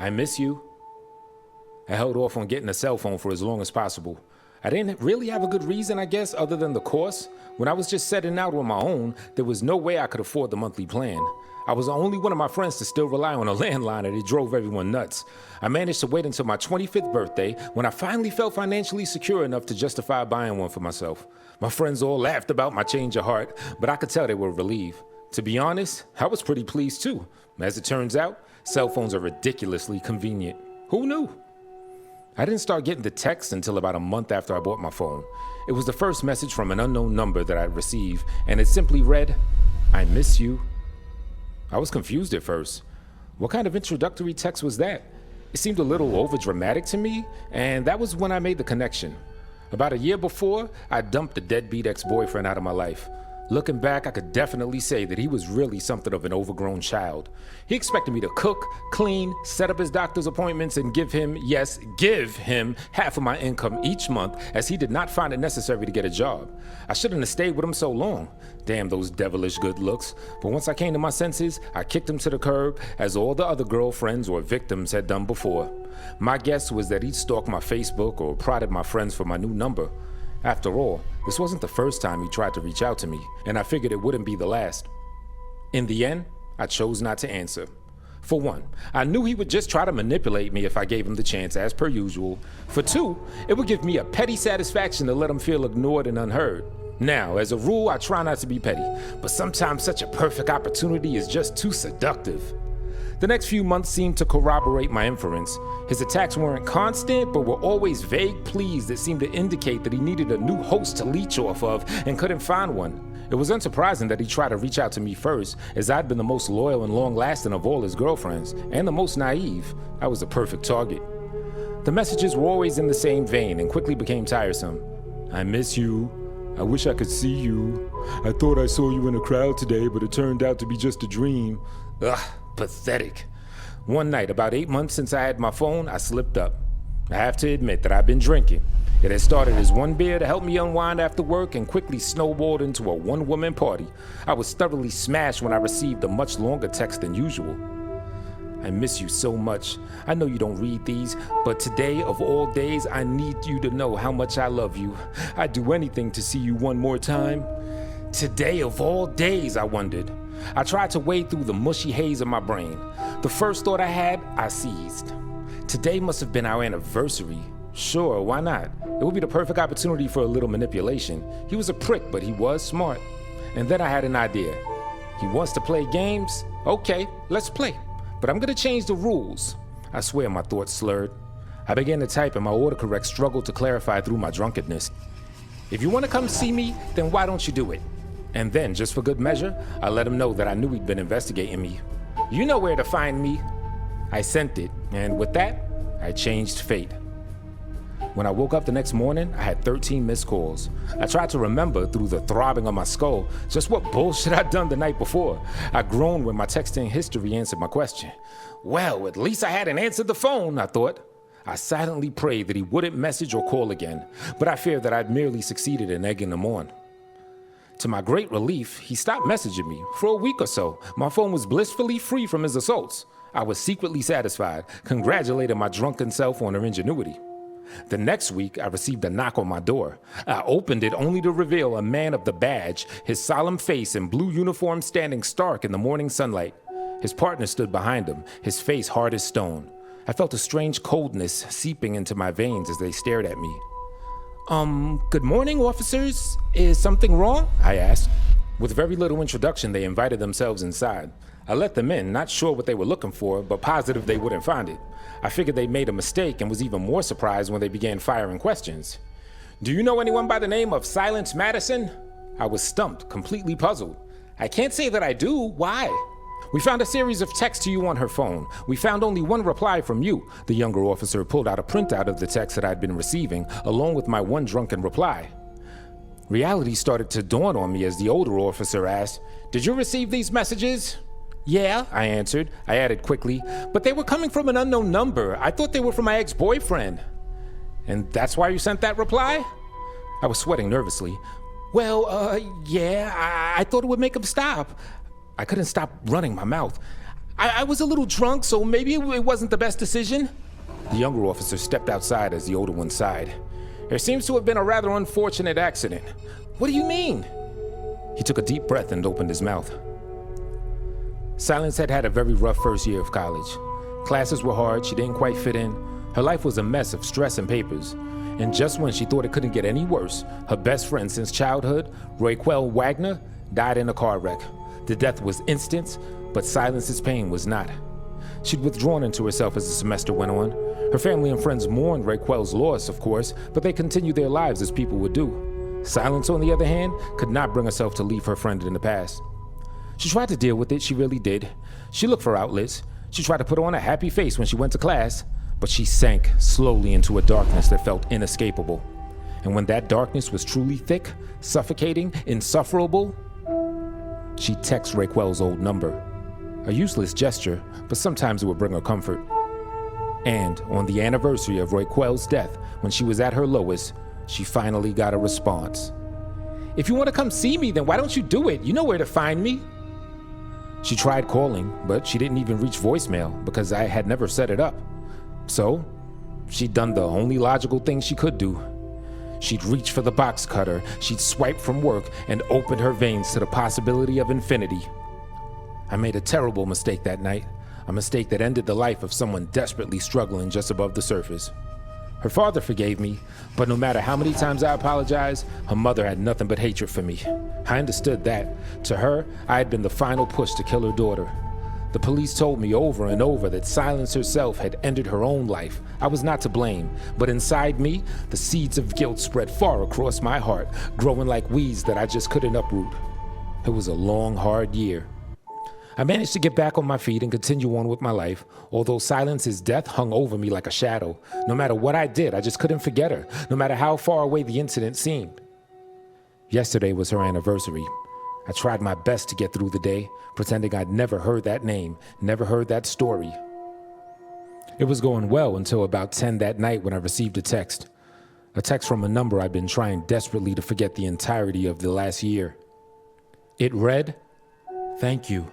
I miss you. I held off on getting a cell phone for as long as possible. I didn't really have a good reason, I guess, other than the cost. When I was just setting out on my own, there was no way I could afford the monthly plan. I was the only one of my friends to still rely on a landline, and it drove everyone nuts. I managed to wait until my 25th birthday when I finally felt financially secure enough to justify buying one for myself. My friends all laughed about my change of heart, but I could tell they were relieved. To be honest, I was pretty pleased too. As it turns out, cell phones are ridiculously convenient. Who knew? I didn't start getting the text until about a month after I bought my phone. It was the first message from an unknown number that I'd received, and it simply read, "I miss you." I was confused at first. What kind of introductory text was that? It seemed a little overdramatic to me, and that was when I made the connection. About a year before, I dumped a deadbeat ex-boyfriend out of my life. Looking back, I could definitely say that he was really something of an overgrown child. He expected me to cook, clean, set up his doctor's appointments, and give him half of my income each month, as he did not find it necessary to get a job. I shouldn't have stayed with him so long. Damn those devilish good looks. But once I came to my senses, I kicked him to the curb, as all the other girlfriends or victims had done before. My guess was that he'd stalked my Facebook or prodded my friends for my new number. After all, this wasn't the first time he tried to reach out to me, and I figured it wouldn't be the last. In the end, I chose not to answer. For one, I knew he would just try to manipulate me if I gave him the chance, as per usual. For two, it would give me a petty satisfaction to let him feel ignored and unheard. Now, as a rule, I try not to be petty, but sometimes such a perfect opportunity is just too seductive. The next few months seemed to corroborate my inference. His attacks weren't constant, but were always vague pleas that seemed to indicate that he needed a new host to leech off of and couldn't find one. It was unsurprising that he tried to reach out to me first, as I'd been the most loyal and long-lasting of all his girlfriends, and the most naive. I was the perfect target. The messages were always in the same vein and quickly became tiresome. "I miss you. I wish I could see you. I thought I saw you in a crowd today, but it turned out to be just a dream." Ugh. Pathetic. One night, about 8 months since I had my phone, I slipped up. I have to admit that I've been drinking. It had started as one beer to help me unwind after work and quickly snowballed into a one-woman party. I was thoroughly smashed when I received a much longer text than usual. "I miss you so much. I know you don't read these, but today of all days, I need you to know how much I love you. I'd do anything to see you one more time." Today of all days, I wondered. I tried to wade through the mushy haze of my brain. The first thought I had, I seized. Today must have been our anniversary. Sure, why not? It would be the perfect opportunity for a little manipulation. He was a prick, but he was smart. And then I had an idea. He wants to play games? Okay, let's play. But I'm gonna change the rules. I swear my thoughts slurred. I began to type and my autocorrect struggled to clarify through my drunkenness. "If you want to come see me, then why don't you do it?" And then, just for good measure, I let him know that I knew he'd been investigating me. "You know where to find me." I sent it, and with that, I changed fate. When I woke up the next morning, I had 13 missed calls. I tried to remember through the throbbing of my skull just what bullshit I'd done the night before. I groaned when my texting history answered my question. Well, at least I hadn't answered the phone, I thought. I silently prayed that he wouldn't message or call again, but I feared that I'd merely succeeded in egging him on. To my great relief, he stopped messaging me. For a week or so, my phone was blissfully free from his assaults. I was secretly satisfied, congratulating my drunken self on her ingenuity. The next week, I received a knock on my door. I opened it only to reveal a man of the badge, his solemn face and blue uniform standing stark in the morning sunlight. His partner stood behind him, his face hard as stone. I felt a strange coldness seeping into my veins as they stared at me. Good morning, officers. Is something wrong?" I asked. With very little introduction, they invited themselves inside. I let them in, not sure what they were looking for, but positive they wouldn't find it. I figured they made a mistake and was even more surprised when they began firing questions. "Do you know anyone by the name of Silence Madison?" I was stumped, completely puzzled. "I can't say that I do. Why?" "We found a series of texts to you on her phone. We found only one reply from you." The younger officer pulled out a printout of the text that I'd been receiving, along with my one drunken reply. Reality started to dawn on me as the older officer asked, "Did you receive these messages?" "Yeah," I answered. I added quickly, "But they were coming from an unknown number. I thought they were from my ex-boyfriend." "And that's why you sent that reply?" I was sweating nervously. "Well, yeah, I thought it would make him stop." I couldn't stop running my mouth. I was a little drunk, so maybe it wasn't the best decision. The younger officer stepped outside as the older one sighed. There seems to have been a rather unfortunate accident. What do you mean? He took a deep breath and opened his mouth. Silence had had a very rough first year of college. Classes were hard, she didn't quite fit in. Her life was a mess of stress and papers. And just when she thought it couldn't get any worse, her best friend since childhood, Raquel Wagner, died in a car wreck. The death was instant, but Silence's pain was not. She'd withdrawn into herself as the semester went on. Her family and friends mourned Raquel's loss, of course, but they continued their lives as people would do. Silence, on the other hand, could not bring herself to leave her friend in the past. She tried to deal with it, she really did. She looked for outlets. She tried to put on a happy face when she went to class, but she sank slowly into a darkness that felt inescapable. And when that darkness was truly thick, suffocating, insufferable, she'd text Raquel's old number. A useless gesture, but sometimes it would bring her comfort. And on the anniversary of Raquel's death, when she was at her lowest, she finally got a response. If you want to come see me, then why don't you do it? You know where to find me. She tried calling, but she didn't even reach voicemail because I had never set it up. So, she'd done the only logical thing she could do. She'd reach for the box cutter, she'd swipe from work, and open her veins to the possibility of infinity. I made a terrible mistake that night, a mistake that ended the life of someone desperately struggling just above the surface. Her father forgave me, but no matter how many times I apologized, her mother had nothing but hatred for me. I understood that. To her, I had been the final push to kill her daughter. The police told me over and over that Silence herself had ended her own life. I was not to blame, but inside me, the seeds of guilt spread far across my heart, growing like weeds that I just couldn't uproot. It was a long, hard year. I managed to get back on my feet and continue on with my life, although Silence's death hung over me like a shadow. No matter what I did, I just couldn't forget her, no matter how far away the incident seemed. Yesterday was her anniversary. I tried my best to get through the day, pretending I'd never heard that name, never heard that story. It was going well until about 10 that night when I received a text from a number I'd been trying desperately to forget the entirety of the last year. It read, "Thank you.